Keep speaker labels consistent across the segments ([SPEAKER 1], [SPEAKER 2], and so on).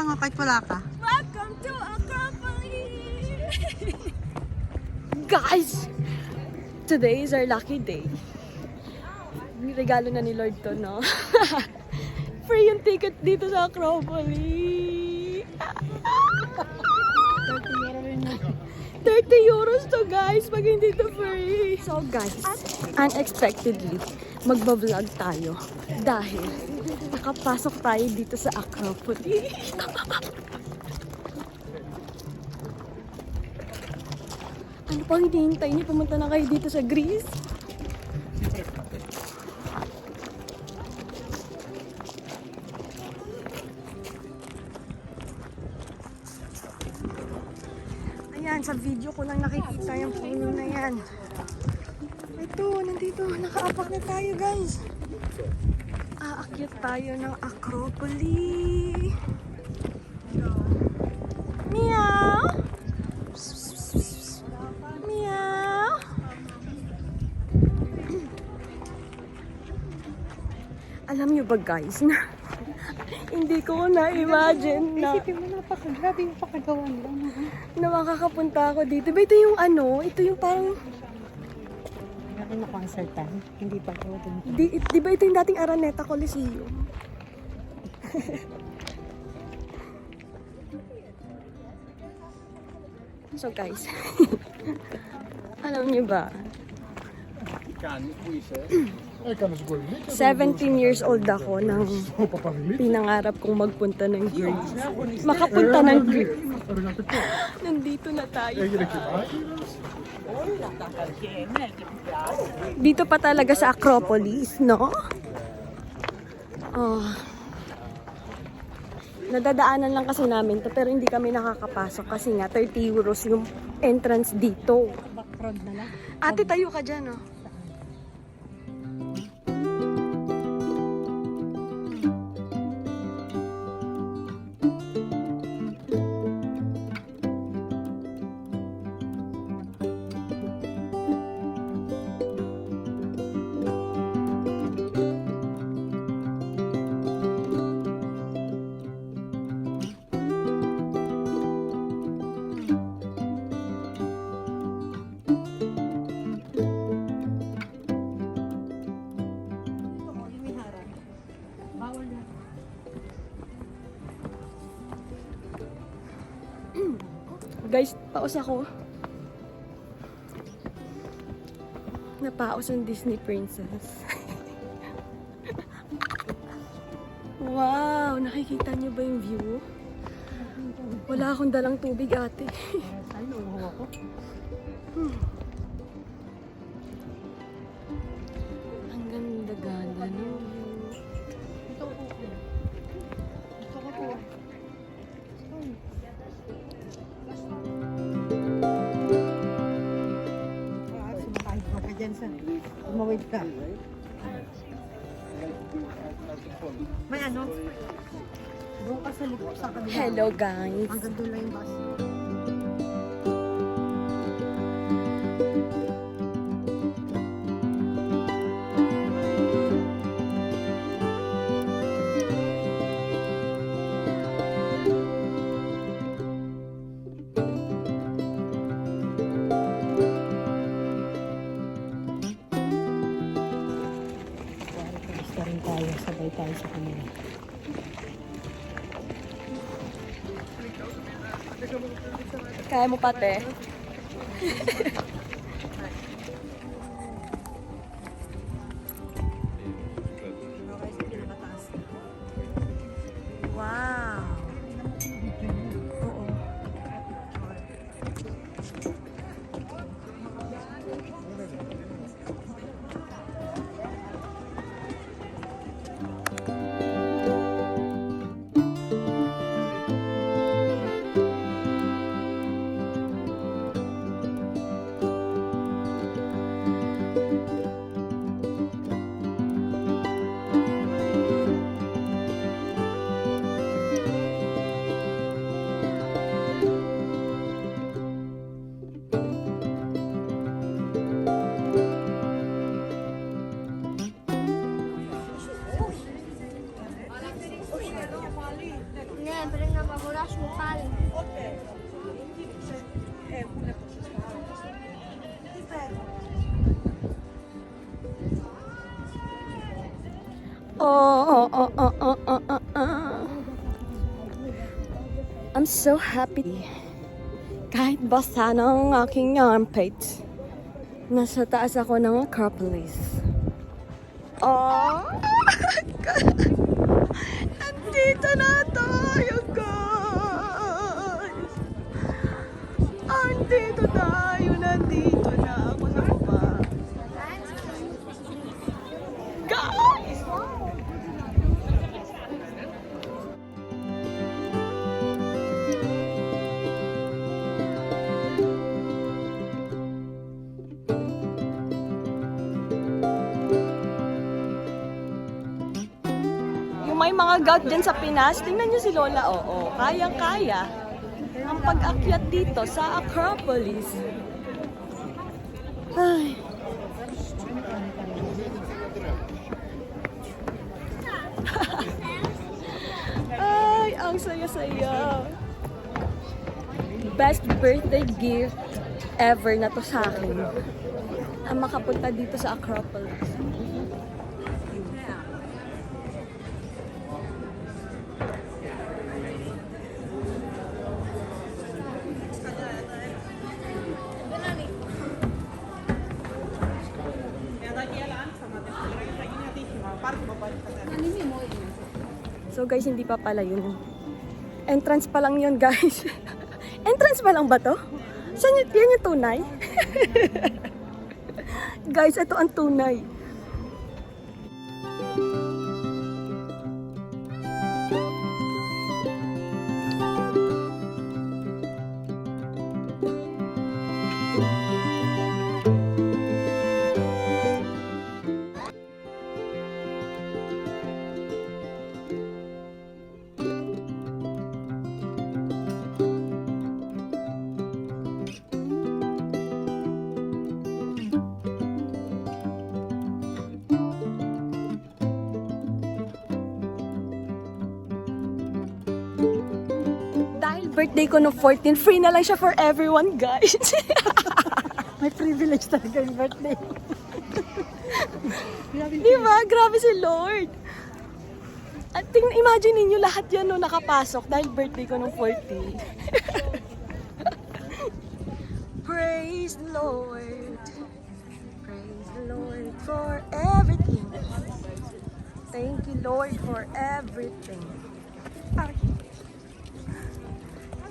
[SPEAKER 1] mo kahit wala ka.
[SPEAKER 2] Welcome to Acropolis! Guys! Today is our lucky day. Regalo na ni Lord to, no? Free yung ticket dito sa Acropolis! 30 euros to, guys, pag hindi to free. So guys, unexpectedly, magbablog tayo dahil nakapasok tayo dito sa Acropolis. Ano pang hinihintay niyo? Pumunta na kayo dito sa Greece? Ayan, sa video ko lang nakikita yung puno na yan. Ito, nandito. Nakaapak na tayo, guys. Aakyat tayo ng Acropolis. Meow! Meow! Alam niyo ba, guys, na hindi ko na-imagine na
[SPEAKER 1] Isipin mo, grabe yung pakagawa nila.
[SPEAKER 2] na makakapunta ako dito. Ba ito yung ano? Ito yung parang
[SPEAKER 1] Grabe na concertan. Hindi pa ito.
[SPEAKER 2] di ba ito yung dating Araneta Coliseum? So guys, alam niyo ba? 17 years old ako nang pinangarap kong magpunta ng Greece. Makapunta ng Greece. Nandito na tayo. Dito pa talaga sa Acropolis, no? Oh. Nadadaanan lang kasi namin to pero hindi kami nakakapasok kasi nga 30 euros yung entrance dito.
[SPEAKER 1] Background na lang.
[SPEAKER 2] Ate, tayo ka dyan, oh. Guys, paus ako. Napaus ang Disney Princess. Wow! Nakikita niyo ba yung view? Wala akong dalang tubig, ate.
[SPEAKER 1] Ay, nauuhaw ako.
[SPEAKER 2] Ang ganda-ganda no view.
[SPEAKER 1] Ito ko po. Gusto ko po. Sumakay ka dyan sa umawid ka. May ano? Doon ka sa likod sa kabila.
[SPEAKER 2] Hello guys!
[SPEAKER 1] Hanggang doon lang yung bus. Basta rin tayo, sabay tayo sa kanila.
[SPEAKER 2] Kaya mo pate? Wow! Oo.
[SPEAKER 3] Ahora su padre.
[SPEAKER 2] Oh, oh, oh, oh, oh, oh, oh. I'm so happy. Kahit basa ng aking armpit, nasa taas ako ng Acropolis. Oh! Nandito na tayo, guys! Andito tayo, nandito na ako sa baba. Guys! Yung may mga gout dyan sa Pinas, tingnan nyo si Lola, oo, kayang-kaya ang pag-akyat dito sa Acropolis. Ay. Ay, ang saya-saya. Best birthday gift ever na to sa akin. Ang makapunta dito sa Acropolis. So guys, hindi pa pala yun. Entrance pa lang yun, guys. Entrance pa lang ba to? Saan yun? Yan yung tunay? Guys, ito ang tunay. Dahil birthday ko no 14, free na lang siya for everyone, guys.
[SPEAKER 1] May privilege talaga yung birthday.
[SPEAKER 2] Di ba? Grabe si Lord. At imagine ninyo lahat yan no nakapasok dahil birthday ko nung 14. Praise the Lord. Praise the Lord for everything. Thank you, Lord, for everything. Ay.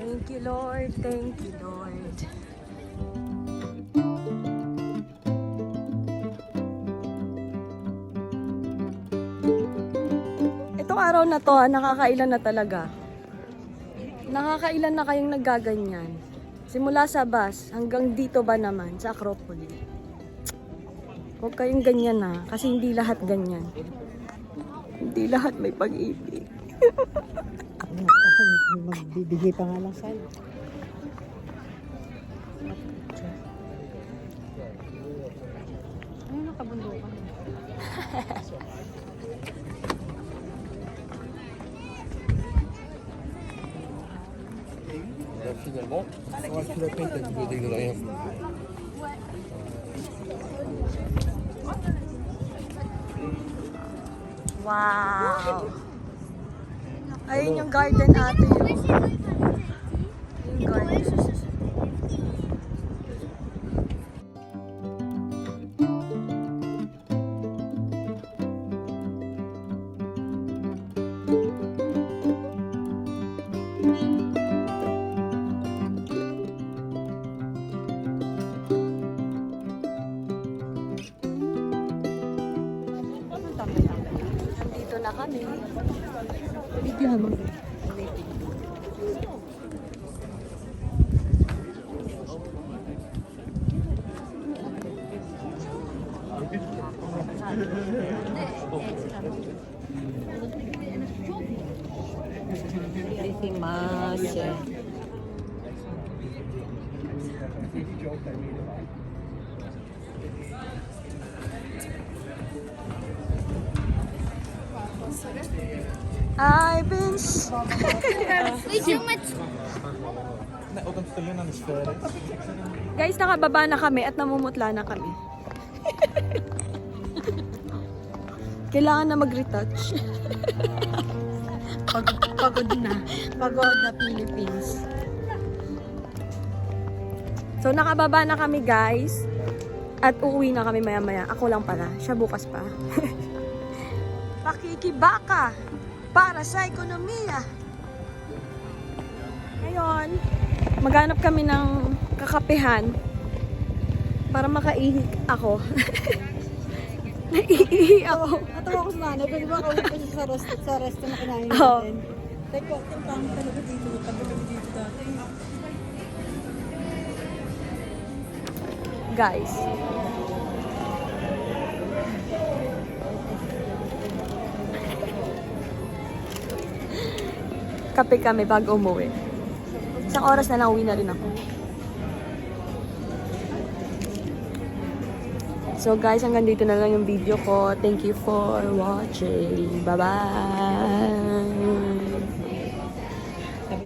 [SPEAKER 2] Thank you, Lord. Thank you, Lord. Itong araw na to, nakakailan na talaga. Nakakailan na kayong naggaganyan. Simula sa bus hanggang dito ba naman sa Acropolis. Huwag kayong ganyan na, kasi hindi lahat ganyan. Hindi lahat may pag-ibig.
[SPEAKER 1] Magbibigay pa nga lang sa'yo. Ano nakabundukan?
[SPEAKER 4] Finalement, faudra que tu la payes ta bibliothèque de rien.
[SPEAKER 2] Wow! Ayun yung garden ate yun. Yung garden. Nandito na kami.
[SPEAKER 1] Bigyan mo.
[SPEAKER 2] Hi, Vince!
[SPEAKER 3] Wait, so much.
[SPEAKER 2] Guys, nakababa na kami at namumutla na kami. Kailangan na mag-retouch.
[SPEAKER 1] Pagod na. Pagod na Philippines.
[SPEAKER 2] So, nakababa na kami, guys. At uuwi na kami maya-maya. Ako lang pala. Siya bukas pa. Pakikibaka para sa ekonomiya. Ngayon, maghanap kami ng kakapehan para makaihi ako. Naiihi ako.
[SPEAKER 1] Natawa ko sa nanay, pwede ba kawin ko siya sa resto na kinain
[SPEAKER 2] Oo.
[SPEAKER 1] natin? Teko, yung pangit talaga dito. Tabi kami dito dati.
[SPEAKER 2] Guys. Kape kami bago umuwi. Isang oras na lang uwi na rin ako. So guys, hanggang dito na lang yung video ko. Thank you for watching. Bye-bye!